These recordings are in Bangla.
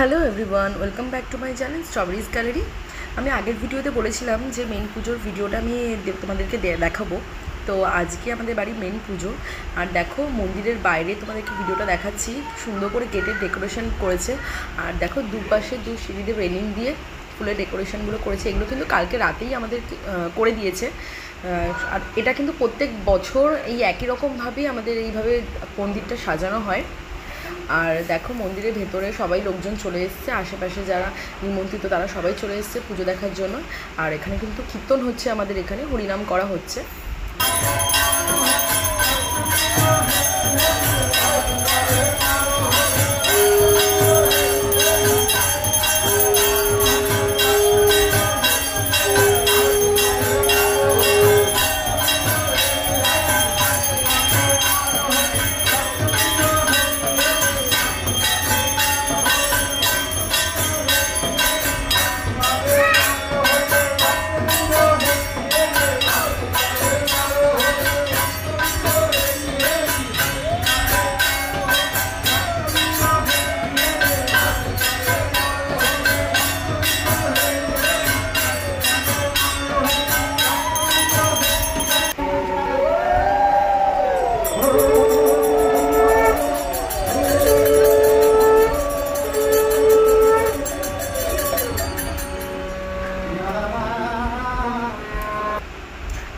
Hello everyone, welcome back to my channel strawberries gallery. আমি আগের ভিডিওতে বলেছিলাম যে মেন পুজোর ভিডিওটা আমি তোমাদেরকে দেখাবো। তো আজকে আমাদের বাড়ি মেন পুজো। আর দেখো মন্দিরের বাইরে তোমাদেরকে ভিডিওটা দেখাচ্ছি। সুন্দর করে গেটের ডেকোরেশন করেছে। আর দেখো দুপাশে দু সিঁড়িতে রেলিং দিয়ে ফুলের ডেকোরেশনগুলো করেছে। এগুলো কিন্তু কালকে রাতেই আমাদের করে দিয়েছে। আর এটা কিন্তু প্রত্যেক বছর এই একই রকমভাবেই আমাদের এইভাবে মন্দিরটা সাজানো হয়। আর দেখো মন্দিরের ভেতরে সবাই লোকজন চলে এসছে, আশেপাশে যারা নিমন্ত্রিত তারা সবাই চলে এসছে পুজো দেখার জন্য। আর এখানে কিন্তু কীর্তন হচ্ছে, আমাদের এখানে হরিনাম করা হচ্ছে।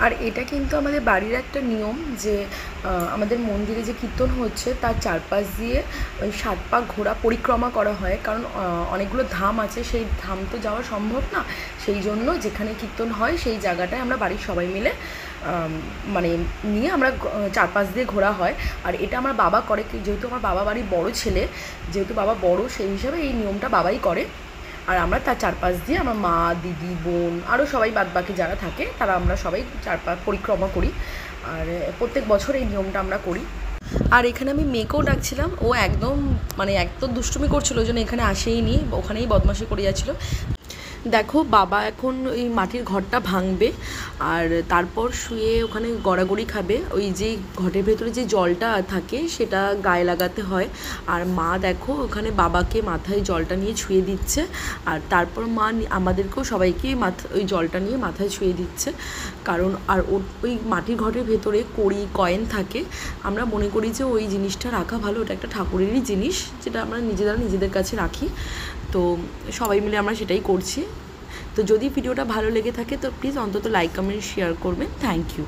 আর এটা কিন্তু আমাদের বাড়ির একটা নিয়ম যে আমাদের মন্দিরে যে কীর্তন হচ্ছে তার চারপাশ দিয়ে ওই 7 পাক ঘোরা পরিক্রমা করা হয়। কারণ অনেকগুলো ধাম আছে, সেই ধাম তো যাওয়া সম্ভব না। সেই জন্য যেখানে কীর্তন হয় সেই জায়গাটায় আমরা বাড়ির সবাই মিলে মানে নিয়ে আমরা চারপাশ দিয়ে ঘোরা হয়। আর এটা আমার বাবা করে, যেহেতু আমার বাবা বাড়ির বড় ছেলে, যেহেতু বাবা বড় সেই হিসাবে এই নিয়মটা বাবাই করে। আর আমরা তার চারপাশ দিয়ে আমার মা, দিদি, বোন আরও সবাই বাদবাকি যারা থাকে তারা আমরা সবাই চারপাশ পরিক্রমা করি। আর প্রত্যেক বছর এই নিয়মটা আমরা করি। আর এখানে আমি মেয়েকেও ডাকছিলাম, ও একদম একদম দুষ্টুমি করছিল, ওই জন্য এখানে আসেইনি, ওখানেই বদমাশি করে যাচ্ছিলো। দেখো বাবা এখন ওই মাটির ঘরটা ভাঙবে আর তারপর শুয়ে ওখানে গড়াগড়ি খাবে। ওই যে ঘটের ভেতরে যে জলটা থাকে সেটা গায়ে লাগাতে হয়। আর মা দেখো ওখানে বাবাকে মাথায় জলটা নিয়ে ছুঁয়ে দিচ্ছে। আর তারপর মা আমাদেরকেও সবাইকে ওই জলটা নিয়ে মাথায় ছুঁয়ে দিচ্ছে। কারণ আর ওই মাটির ঘটের ভেতরে কড়ি কয়েন থাকে। আমরা মনে করি যে ওই জিনিসটা রাখা ভালো, ওটা একটা ঠাকুরেরই জিনিস, যেটা আমরা নিজেদের কাছে রাখি। তো সবাই মিলে আমরা সেটাই করছি। তো যদি ভিডিওটা ভালো লেগে থাকে তো প্লিজ অন্তত লাইক, কমেন্ট, শেয়ার করবেন। Thank you.